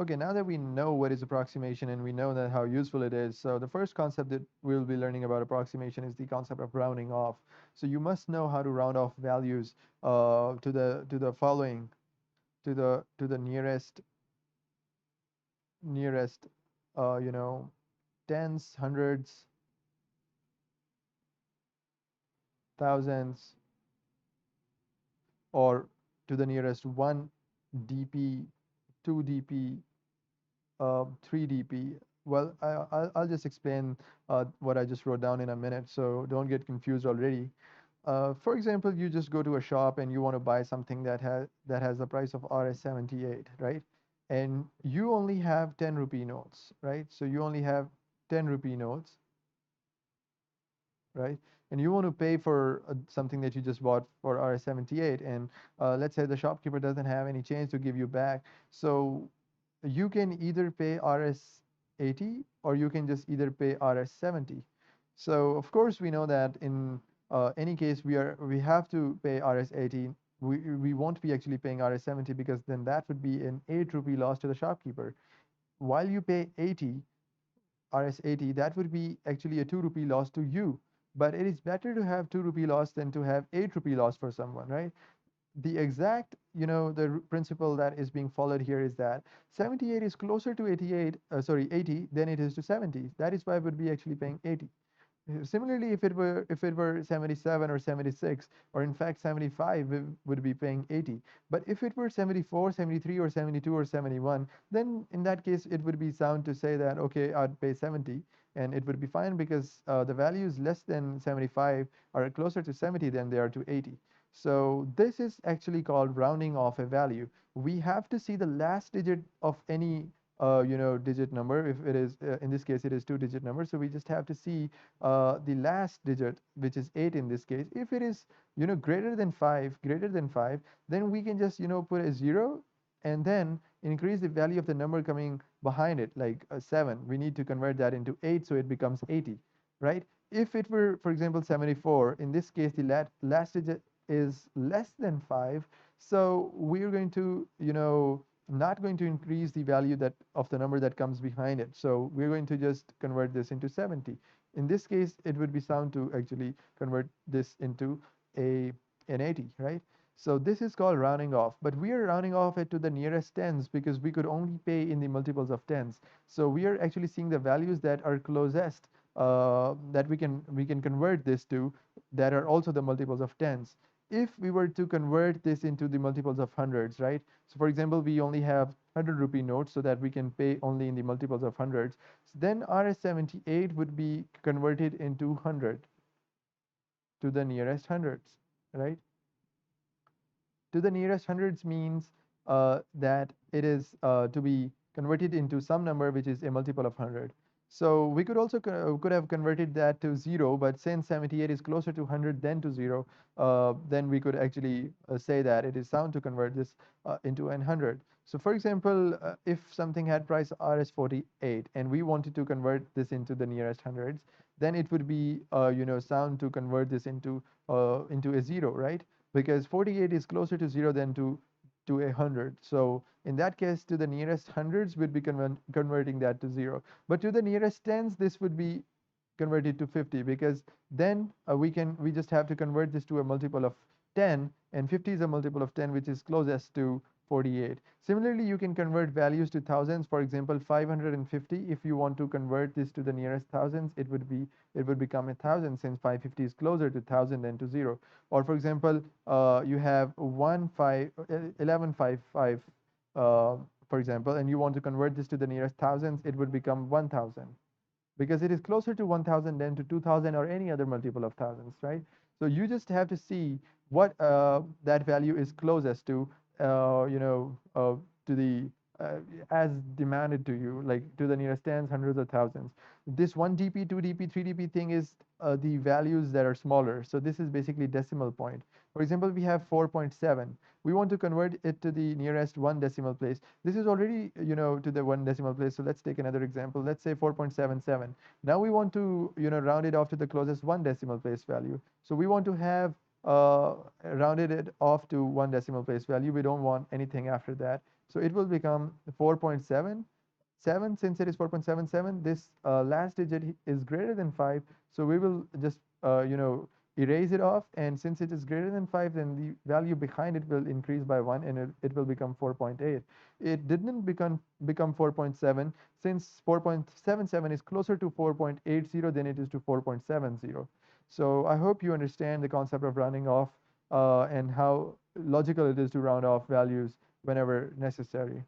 Okay, now that we know what is approximation and we know that how useful it is, so the first concept that we'll be learning about approximation is the concept of rounding off. So you must know how to round off values to the following, to the nearest uh, you know tens, hundreds, thousands, or to the nearest 1 dp, 2 dp, 3 dp. Well, I'll just explain what I just wrote down in a minute, so don't get confused already. For example, you just go to a shop and you want to buy something that has the price of Rs 78, right? And you only have 10 rupee notes, right? So you only have 10 rupee notes, right? And you want to pay for something that you just bought for Rs 78, and let's say the shopkeeper doesn't have any change to give you back. So you can either pay Rs 80 or you can just either pay Rs 70. So of course we know that in any case we have to pay Rs 80. We won't be actually paying Rs 70 because then that would be an 8 rupee loss to the shopkeeper. While you pay 80 Rs 80, that would be actually a 2 rupee loss to you. But it is better to have 2 rupee loss than to have 8 rupee loss for someone, right? The exact, the principle that is being followed here is that 78 is closer to 80 than it is to 70. That is why I would be actually paying 80. Similarly, if it were 77 or 76, or in fact 75, we would be paying 80. But if it were 74, 73, or 72, or 71, then in that case it would be sound to say that okay, I'd pay 70, and it would be fine because the values less than 75 are closer to 70 than they are to 80. So this is actually called rounding off a value. We have to see the last digit of any digit number. If it is in this case it is two-digit number, so we just have to see the last digit, which is 8 in this case. If it is greater than 5, then we can just put a 0 and then increase the value of the number coming behind it, like 7. We need to convert that into 8, so it becomes 80, right? If it were, for example, 74, in this case the last digit is less than 5, so we're going to not going to increase the value that of the number that comes behind it. So we're going to just convert this into 70. In this case, it would be sound to actually convert this into a an 80, right? So this is called rounding off, but we are rounding off it to the nearest tens because we could only pay in the multiples of tens. So we are actually seeing the values that are closest, that we can convert this to, that are also the multiples of tens. If we were to convert this into the multiples of hundreds, right? So for example, we only have 100 rupee notes so that we can pay only in the multiples of hundreds. So then Rs 78 would be converted into 100 to the nearest hundreds, right? To the nearest hundreds means that it is to be converted into some number which is a multiple of 100. So we could also could have converted that to 0, but since 78 is closer to 100 than to 0, then we could actually say that it is sound to convert this into an 100. So for example, if something had price Rs 48 and we wanted to convert this into the nearest hundreds, then it would be sound to convert this into a 0, right? Because 48 is closer to 0 than to 100. So in that case, to the nearest hundreds, we'd be converting that to 0. But to the nearest tens, this would be converted to 50, because then we just have to convert this to a multiple of 10, and 50 is a multiple of 10, which is closest to 48. Similarly, you can convert values to thousands. For example, 550, if you want to convert this to the nearest thousands, it would become 1,000, since 550 is closer to 1,000 than to 0. Or for example, you have 1155, for example, and you want to convert this to the nearest thousands, it would become 1,000, because it is closer to 1,000 than to 2,000 or any other multiple of thousands, right? So you just have to see what that value is closest to, to the as demanded to you, like to the nearest tens, hundreds, or thousands. This 1 dp, 2 dp, 3 dp thing is the values that are smaller. So this is basically decimal point. For example, we have 4.7. We want to convert it to the nearest one decimal place. This is already, to the one decimal place. So let's take another example. Let's say 4.77. Now we want to, round it off to the closest one decimal place value. So we want to have rounded it off to one decimal place value. We don't want anything after that. So it will become 4.77. Since it is 4.77, this last digit is greater than 5. So we will just erase it off, and since it is greater than 5, then the value behind it will increase by 1, and it will become 4.8. It didn't become 4.7, since 4.77 is closer to 4.80 than it is to 4.70. So I hope you understand the concept of rounding off and how logical it is to round off values whenever necessary.